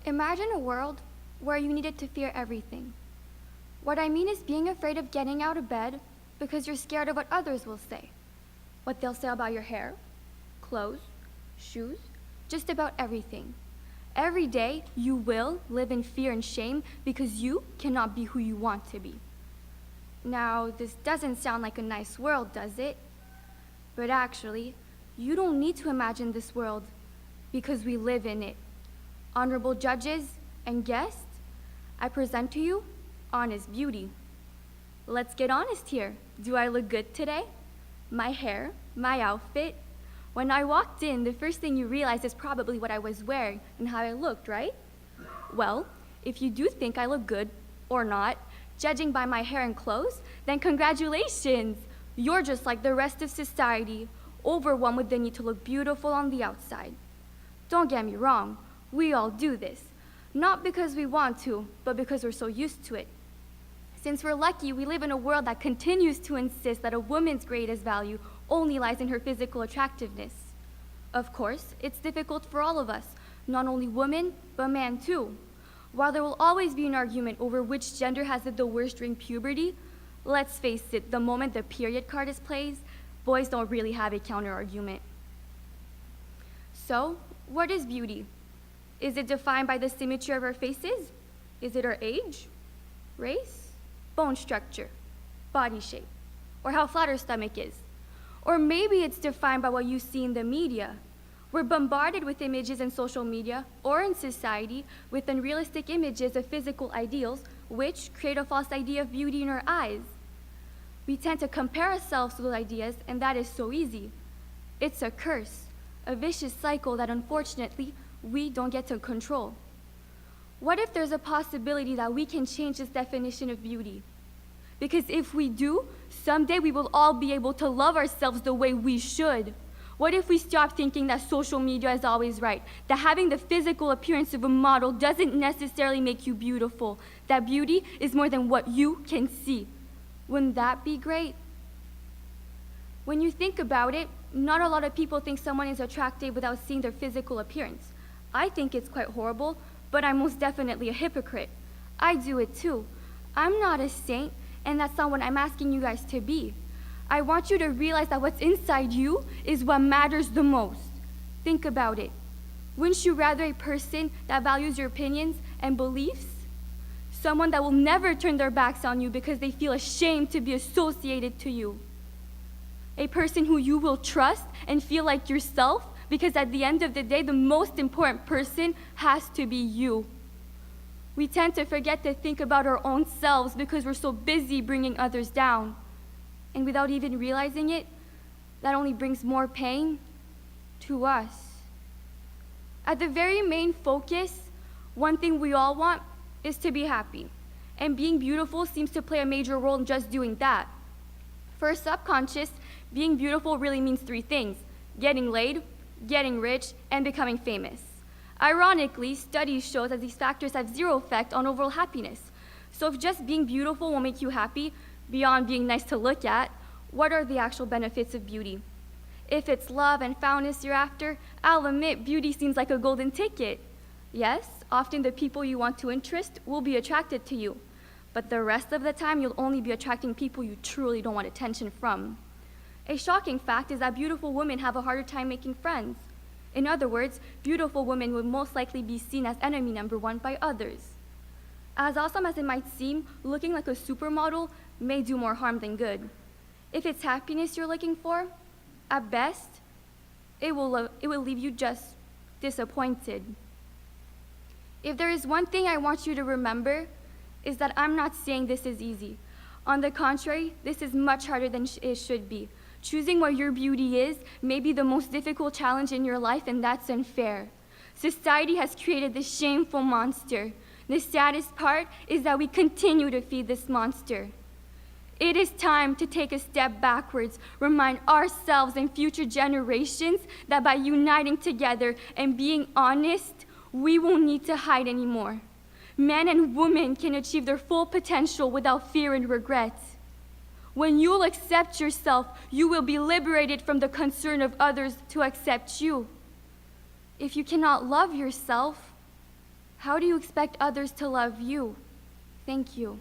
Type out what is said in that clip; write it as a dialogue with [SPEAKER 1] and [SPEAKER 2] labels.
[SPEAKER 1] Imagine a world where you needed to fear everything. What I mean is being afraid of getting out of bed because you're scared of what others will say. What they'll say about your hair, clothes, shoes, just about everything. Every day, you will live in fear and shame because you cannot be who you want to be. Now, this doesn't sound like a nice world, does it? But actually, you don't need to imagine this world because we live in it. Honorable judges and guests, I present to you honest beauty. Let's get honest here. Do I look good today? My hair, my outfit. When I walked in, the first thing you realize is probably what I was wearing and how I looked, right? Well, if you do think I look good or not, judging by my hair and clothes, then congratulations! You're just like the rest of society, overwhelmed with the need to look beautiful on the outside. Don't get me wrong, we all do this. Not because we want to, but because we're so used to it. Since we're lucky, we live in a world that continues to insist that a woman's greatest value only lies in her physical attractiveness. Of course, it's difficult for all of us, not only women, but men too. While there will always be an argument over which gender has it the worst during puberty, let's face it, the moment the period card is played, boys don't really have a counter-argument. So, what is beauty? Is it defined by the symmetry of our faces? Is it our age, race, bone structure, body shape, or how flat our stomach is? Or maybe it's defined by what you see in the media. We're bombarded with images in social media or in society with unrealistic images of physical ideals which create a false idea of beauty in our eyes. We tend to compare ourselves to those ideas, and that is so easy. It's a curse, a vicious cycle that unfortunately we don't get to control. What if there's a possibility that we can change this definition of beauty? Because if we do, someday we will all be able to love ourselves the way we should. What if we stop thinking that social media is always right, that having the physical appearance of a model doesn't necessarily make you beautiful, that beauty is more than what you can see? Wouldn't that be great? When you think about it, not a lot of people think someone is attractive without seeing their physical appearance. I think it's quite horrible, but I'm most definitely a hypocrite. I do it too. I'm not a saint, and that's not what I'm asking you guys to be. I want you to realize that what's inside you is what matters the most. Think about it. Wouldn't you rather a person that values your opinions and beliefs? Someone that will never turn their backs on you because they feel ashamed to be associated to you. A person who you will trust and feel like yourself, because at the end of the day, the most important person has to be you. We tend to forget to think about our own selves because we're so busy bringing others down. And without even realizing it, that only brings more pain to us. At the very main focus, one thing we all want is to be happy. And being beautiful seems to play a major role in just doing that. For a subconscious, being beautiful really means three things: getting laid, getting rich, and becoming famous. Ironically, studies show that these factors have zero effect on overall happiness. So if just being beautiful will make you happy, beyond being nice to look at, what are the actual benefits of beauty? If it's love and foundness you're after, I'll admit beauty seems like a golden ticket. Yes, often the people you want to interest will be attracted to you, but the rest of the time you'll only be attracting people you truly don't want attention from. A shocking fact is that beautiful women have a harder time making friends. In other words, beautiful women would most likely be seen as enemy number one by others. As awesome as it might seem, looking like a supermodel may do more harm than good. If it's happiness you're looking for, at best, it will leave you just disappointed. If there is one thing I want you to remember, is that I'm not saying this is easy. On the contrary, this is much harder than it should be. Choosing what your beauty is may be the most difficult challenge in your life, and that's unfair. Society has created this shameful monster. The saddest part is that we continue to feed this monster. It is time to take a step backwards, remind ourselves and future generations that by uniting together and being honest, we won't need to hide anymore. Men and women can achieve their full potential without fear and regret. When you'll accept yourself, you will be liberated from the concern of others to accept you. If you cannot love yourself, How do you expect others to love you? Thank you.